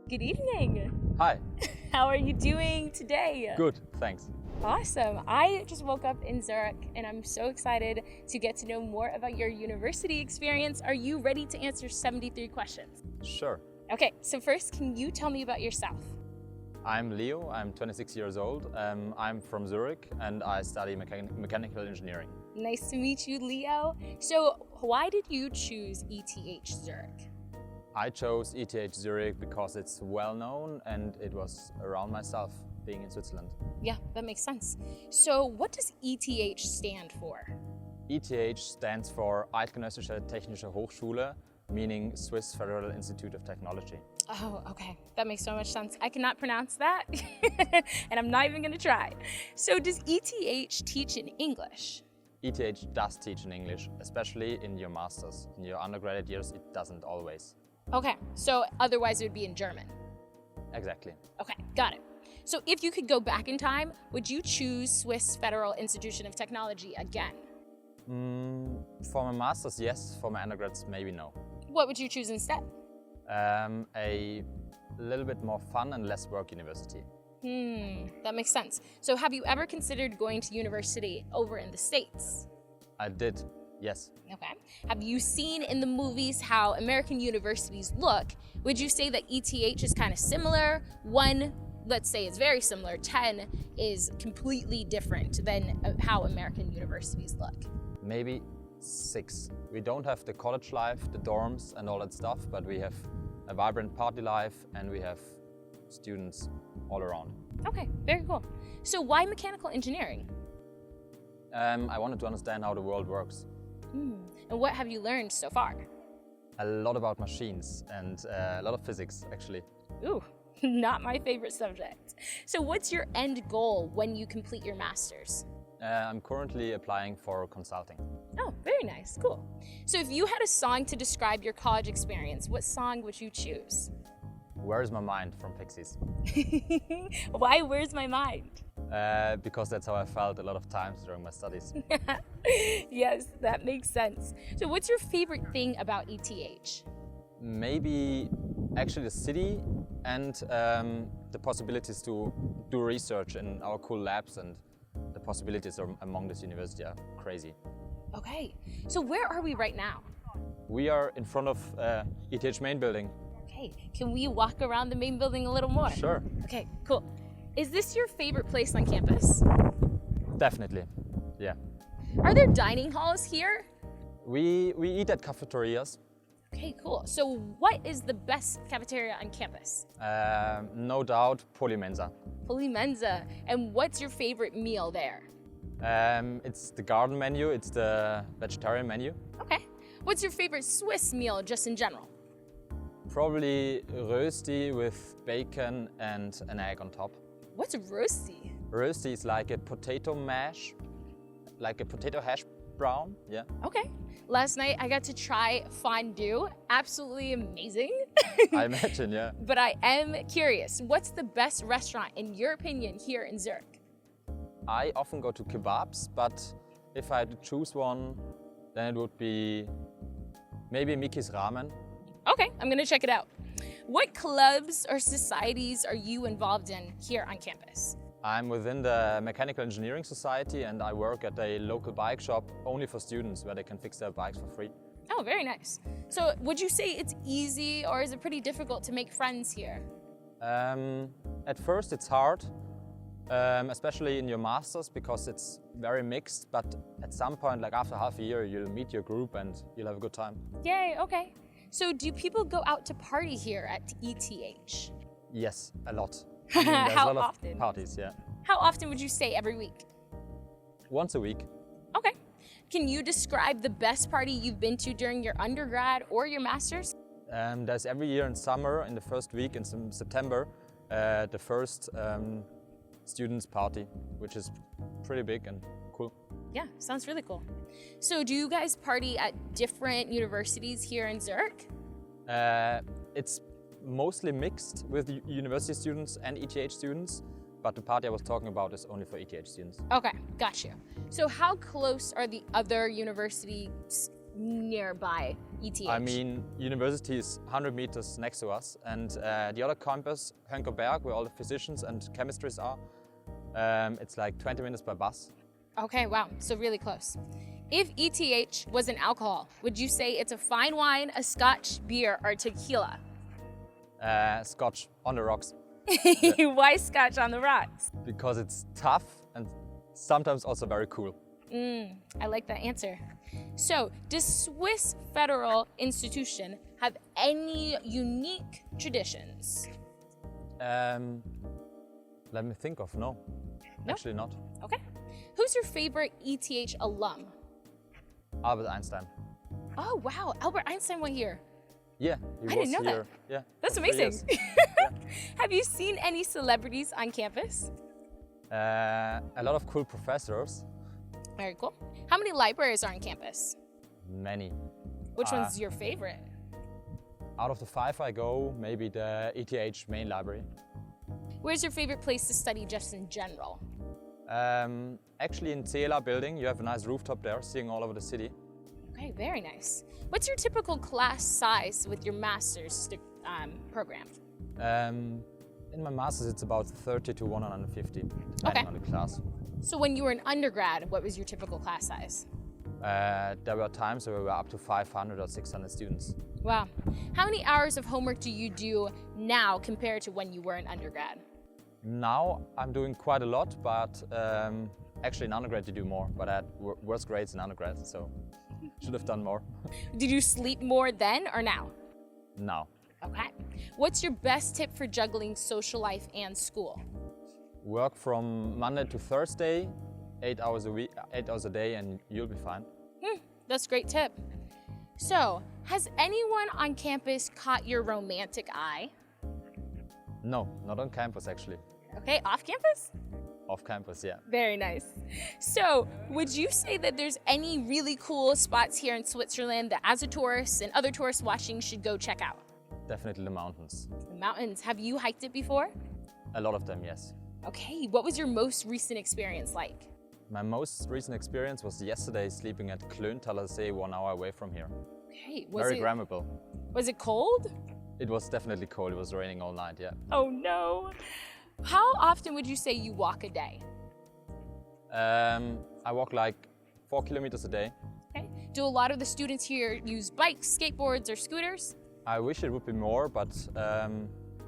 Good evening. Hi. How are you doing today? Good, thanks. Awesome. I just woke up in Zurich and I'm so excited to get to know more about your university experience. Are you ready to answer 73 questions? Sure. Okay, so first, can you tell me about yourself? I'm Leo, I'm 26 years old. I'm from Zurich and I study mechanical engineering. Nice to meet you, Leo. So why did you choose ETH Zurich? I chose ETH Zurich because it's well known and it was around myself being in Switzerland. Yeah, that makes sense. So what does ETH stand for? ETH stands for 𝐋𝐄𝐓'𝐒 Hochschule, meaning Swiss Federal Institute of Technology. Oh, okay. That makes so much sense. I cannot pronounce that, and I'm not even going to try. So does ETH teach in English? ETH does teach in English, especially in your masters. In your undergraduate years, it doesn't always. Okay, so otherwise it would be in German. Exactly. Okay, got it. So if you could go back in time, would you choose Swiss Federal Institution of Technology again? For my masters, yes. For my undergrads, maybe no. What would you choose instead? A little bit more fun and less work university. That makes sense. So have you ever considered going to university over in the States? I did, yes. Okay. Have you seen in the movies how American universities look? Would you say that ETH is kind of similar? 1, let's say, is very similar. 10 is completely different than how American universities look. Maybe 6. We don't have the college life, the dorms and all that stuff, but we have a vibrant party life and we have students all around. Okay, very cool. So why mechanical engineering? I wanted to understand how the world works. And what have you learned so far? A lot about machines and a lot of physics, actually. Ooh, not my favorite subject. So what's your end goal when you complete your master's? I'm currently applying for consulting. Oh, very nice, cool. So if you had a song to describe your college experience, what song would you choose? Where's My Mind from Pixies? Why Where's My Mind? Because that's how I felt a lot of times during my studies. Yes, that makes sense. So what's your favorite thing about ETH? Maybe actually the city and the possibilities to do research in our cool labs, and the possibilities among this university are crazy. Okay, so where are we right now? We are in front of ETH main building. Okay, can we walk around the main building a little more? Sure. Okay, cool. Is this your favorite place on campus? Definitely, yeah. Are there dining halls here? We eat at cafeterias. Okay, cool. So what is the best cafeteria on campus? No doubt, Polymensa. Polymensa. And what's your favorite meal there? It's the garden menu, it's the vegetarian menu. Okay. What's your favorite Swiss meal just in general? Probably 𝐋𝐄𝐓'𝐒 with bacon and an egg on top. What's 𝐋𝐄𝐓'𝐒? 𝐋𝐋𝐓'𝐒 is like a potato mash, like a potato hash brown, yeah. Okay. Last night I got to try fondue. Absolutely amazing. I imagine, yeah. But I am curious, what's the best restaurant in your opinion here in Zurich? I often go to kebabs, but if I had to choose one, then it would be maybe Miki's Ramen. Okay, I'm gonna check it out. What clubs or societies are you involved in here on campus? I'm within the Mechanical Engineering Society and I work at a local bike shop only for students where they can fix their bikes for free. Oh, very nice. So would you say it's easy or is it pretty difficult to make friends here? At first it's hard, especially in your masters because it's very mixed, but at some point, like after half a year, you'll meet your group and you'll have a good time. Yay, okay. So do people go out to party here at ETH? Yes, a lot. I mean, there's How a lot often? of parties, yeah. How often would you say every week? Once a week. Okay. Can you describe the best party you've been to during your undergrad or your master's? There's every year in summer, in the first week in September, the first students' party, which is pretty big and cool. Yeah, sounds really cool. So do you guys party at different universities here in Zurich? It's mostly mixed with university students and ETH students, but the party I was talking about is only for ETH students. Okay, got you. So how close are the other universities nearby ETH? I mean, university is 100 meters next to us, and the other campus, 𝐋𝐄𝐓'𝐒, where all the physicians and chemistries are, it's like 20 minutes by bus. Okay, wow, so really close. If ETH was an alcohol, would you say it's a fine wine, a scotch, beer, or tequila? Scotch on the rocks. Why scotch on the rocks? Because it's tough and sometimes also very cool. I like that answer. So, does Swiss federal institution have any unique traditions? Let me think of, no. Actually not. Okay. Who's your favorite ETH alum? Albert Einstein. Oh, wow, Albert Einstein went here. Yeah, I didn't know here. that. Yeah. That's for amazing. 3 years. Have you seen any celebrities on campus? A lot of cool professors. Very cool. How many libraries are on campus? Many. Which one's your favorite? Out of the 5 I go, maybe the ETH main library. Where's your favorite place to study just in general? Actually in 𝐋𝐄𝐓'𝐒 building, you have a nice rooftop there, seeing all over the city. Okay, very nice. What's your typical class size with your master's program? In my master's, it's about 30 to 150, depending on the class. So when you were an undergrad, what was your typical class size? There were times where we were up to 500 or 600 students. Wow. How many hours of homework do you do now compared to when you were an undergrad? Now I'm doing quite a lot, but actually in undergrad you do more, but I had worse grades in undergrad, so should have done more. Did you sleep more then or now? Now. Okay. What's your best tip for juggling social life and school? Work from Monday to Thursday, 8 hours a week, 8 hours a day, and you'll be fine. That's a great tip. So, has anyone on campus caught your romantic eye? No, not on campus actually. Okay, off campus? Off campus, yeah. Very nice. So, would you say that there's any really cool spots here in Switzerland that as a tourist and other tourists watching should go check out? Definitely the mountains. The mountains. Have you hiked it before? A lot of them, yes. Okay, what was your most recent experience like? My most recent experience was yesterday sleeping at 𝐋𝐄𝐓'𝐒 1 hour away from here. Okay, Very grammable. Was it cold? It was definitely cold. It was raining all night, yeah. Oh no. How often would you say you walk a day? I walk like 4 kilometers a day. Okay. Do a lot of the students here use bikes, skateboards, or scooters? I wish it would be more, but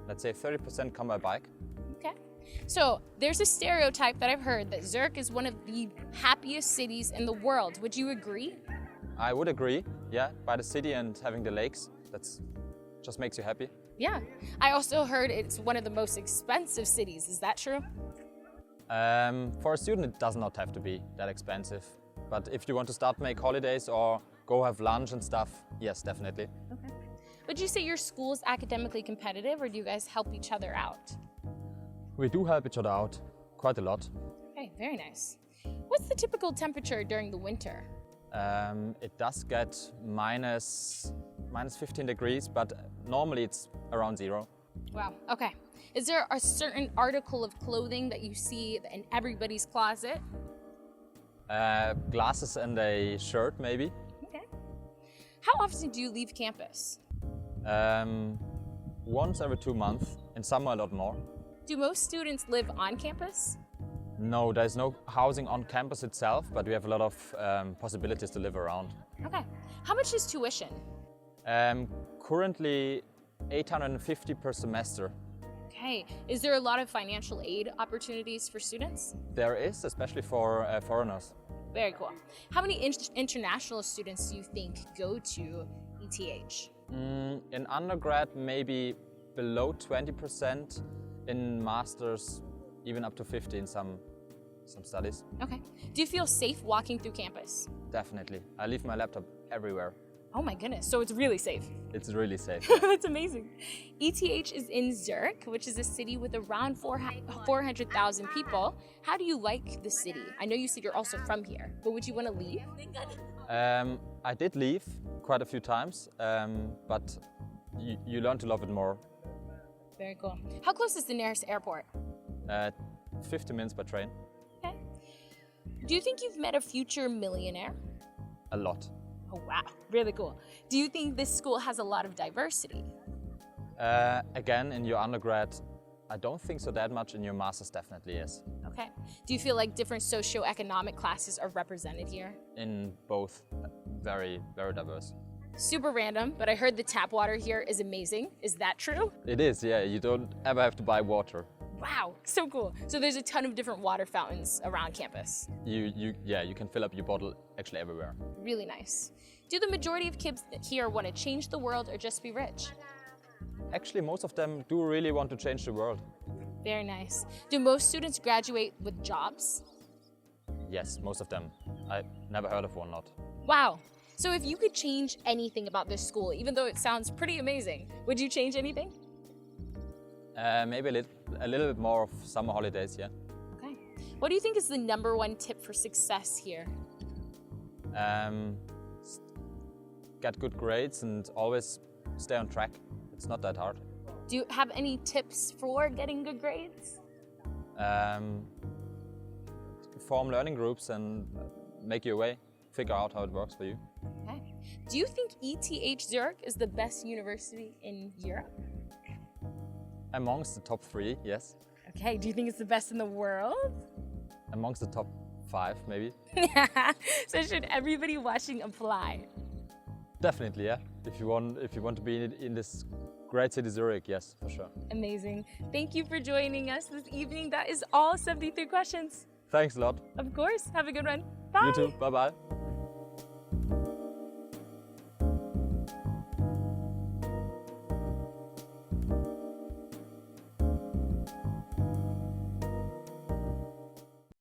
let's say 30% come by bike. Okay. So there's a stereotype that I've heard that Zurich is one of the happiest cities in the world. Would you agree? I would agree, yeah. By the city and having the lakes, that's just makes you happy. Yeah. I also heard it's one of the most expensive cities. Is that true? For a student, it does not have to be that expensive. But if you want to start make holidays or go have lunch and stuff, yes, definitely. Okay. Would you say your school is academically competitive, or do you guys help each other out? We do help each other out quite a lot. Okay, very nice. What's the typical temperature during the winter? It does get minus 15 degrees, but normally it's around 0. Wow, okay. Is there a certain article of clothing that you see in everybody's closet? Glasses and a shirt, maybe. Okay. How often do you leave campus? Once every 2 months, in summer a lot more. Do most students live on campus? No, there's no housing on campus itself, but we have a lot of possibilities to live around. Okay. How much is tuition? Currently 850 per semester. Okay. Is there a lot of financial aid opportunities for students? There is, especially for foreigners. Very cool. How many international students do you think go to ETH? In undergrad, maybe below 20%. In masters, even up to 50 in some studies. Okay. Do you feel safe walking through campus? Definitely. I leave my laptop everywhere. Oh my goodness, so it's really safe. It's really safe. That's amazing. ETH is in Zurich, which is a city with around 400,000 people. How do you like the city? I know you said you're also from here, but would you want to leave? I did leave quite a few times, but you learn to love it more. Very cool. How close is the nearest airport? 50 minutes by train. Okay. Do you think you've met a future millionaire? A lot. Oh, wow, really cool. Do you think this school has a lot of diversity? Again, in your undergrad, I don't think so that much. In your master's, definitely, yes. Okay. Do you feel like different socioeconomic classes are represented here? In both, very, very diverse. Super random, but I heard the tap water here is amazing. Is that true? It is, yeah. You don't ever have to buy water. Wow, so cool. So there's a ton of different water fountains around campus. You can fill up your bottle actually everywhere. Really nice. Do the majority of kids here want to change the world or just be rich? Actually, most of them do really want to change the world. Very nice. Do most students graduate with jobs? Yes, most of them. I never heard of one not. Wow. So if you could change anything about this school, even though it sounds pretty amazing, would you change anything? Maybe a little bit more of summer holidays, yeah. Okay. What do you think is the #1 tip for success here? Get good grades and always stay on track. It's not that hard. Do you have any tips for getting good grades? Form learning groups and make your way. Figure out how it works for you. Okay. Do you think ETH Zurich is the best university in Europe? Amongst the top 3, yes. Okay. Do you think it's the best in the world? Amongst the top 5, maybe. So should everybody watching apply? Definitely, yeah. If you want to be in this great city, Zurich, yes, for sure. Amazing. Thank you for joining us this evening. That is all 73 questions. Thanks a lot. Of course. Have a good one. Bye. You too. Bye-bye.